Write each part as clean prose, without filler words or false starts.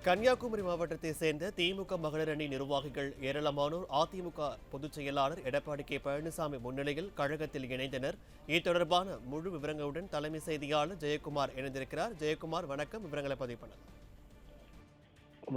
கன்னியாகுமரி மாவட்டத்தை சேர்ந்த திமுக மகளிர் அணி நிர்வாகிகள் ஏராளமானோர் அதிமுக பொதுச் செயலாளர் எடப்பாடி கே பழனிசாமி முன்னிலையில் கழகத்தில் இணைந்தனர். இது தொடர்பான முழு விவரங்களுடன் தலைமை செய்தியாளர் ஜெயக்குமார் இணைந்திருக்கிறார். ஜெயக்குமார், வணக்கம். விவரங்களை பதிவு பண்ணலாம்.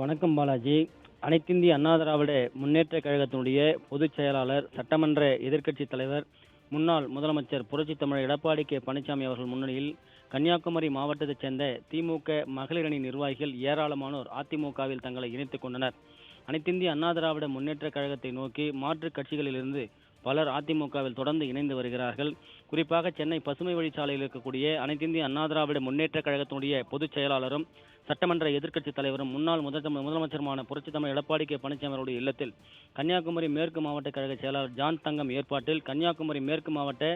வணக்கம் பாலாஜி. அனைத்திந்திய அண்ணா திராவிட முன்னேற்ற கழகத்தினுடைய பொதுச் செயலாளர், சட்டமன்ற எதிர்க்கட்சி தலைவர், முன்னாள் முதலமைச்சர் புரட்சித் தமிழர் எடப்பாடி கே பழனிசாமி அவர்கள் முன்னிலையில் கன்னியாகுமரி மாவட்டத்தைச் சேர்ந்த திமுக மகளிர் அணி நிர்வாகிகள் ஏராளமானோர் அதிமுகவில் தங்களை இணைத்துக் கொண்டனர். அனைத்திந்திய அண்ணா திராவிட முன்னேற்ற கழகத்தை நோக்கி மாற்றுக் கட்சிகளிலிருந்து பலர் அதிமுகவில் தொடர்ந்து இணைந்து வருகிறார்கள். குறிப்பாக சென்னை பசுமை வழிச்சாலையில் இருக்கக்கூடிய அனைத்திந்திய அண்ணா திராவிட முன்னேற்ற கழகத்தினுடைய பொதுச் செயலாளரும் சட்டமன்ற எதிர்க்கட்சி தலைவரும் முன்னாள் முதலமைச்சருமான புரட்சித் தமிழர் எடப்பாடி கே பழனிசாமி அவருடைய இல்லத்தில் கன்னியாகுமரி மேற்கு மாவட்ட கழக செயலாளர் ஜான் தங்கம் ஏற்பாட்டில் கன்னியாகுமரி மேற்கு மாவட்ட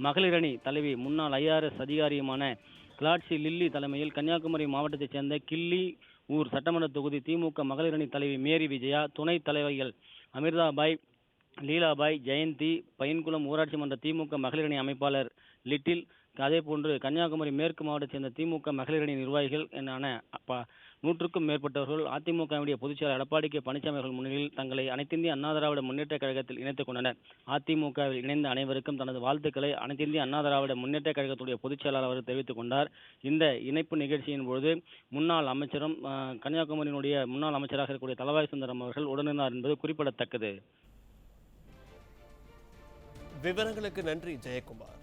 மகளிர் அணி தலைவி முன்னாள் IRS அதிகாரியுமான கிளாட்சி லில்லி தலைமையில் கன்னியாகுமரி மாவட்டத்தைச் சேர்ந்த கிள்ளி ஊர் சட்டமன்ற தொகுதி திமுக மகளிர் அணி தலைவி மேரி விஜயா, துணைத் தலைவிகள் அமிர்தாபாய், லீலாபாய், ஜெயந்தி, பையன்குளம் ஊராட்சி மன்ற திமுக மகளிர் அணி அமைப்பாளர் லிட்டில், அதேபோன்று கன்னியாகுமரி மேற்கு மாவட்டத்தை சேர்ந்த திமுக மகளிர் அணி நிர்வாகிகள் என 100க்கும் மேற்பட்டவர்கள் அதிமுகவுடைய பொதுச் செயலாளர் எடப்பாடி கே பழனிசாமி அவர்கள் முன்னிலையில் தங்களை அனைத்திந்திய அண்ணா திராவிட முன்னேற்ற கழகத்தில் இணைத்துக் கொண்டனர். அதிமுகவில் இணைந்த அனைவருக்கும் தனது வாழ்த்துக்களை அனைத்திந்திய அண்ணா திராவிட முன்னேற்ற கழகத்துடைய பொதுச் செயலாளர் அவர் தெரிவித்துக் கொண்டார். இந்த இணைப்பு நிகழ்ச்சியின் பொழுது முன்னாள் அமைச்சரும் கன்னியாகுமரியினுடைய முன்னாள் அமைச்சராக இருக்கக்கூடிய தளவாய் சுந்தரம் அவர்கள் உடனிருந்தார் என்பது குறிப்பிடத்தக்கது. விவரங்களுக்கு நன்றி, ஜெயக்குமார்.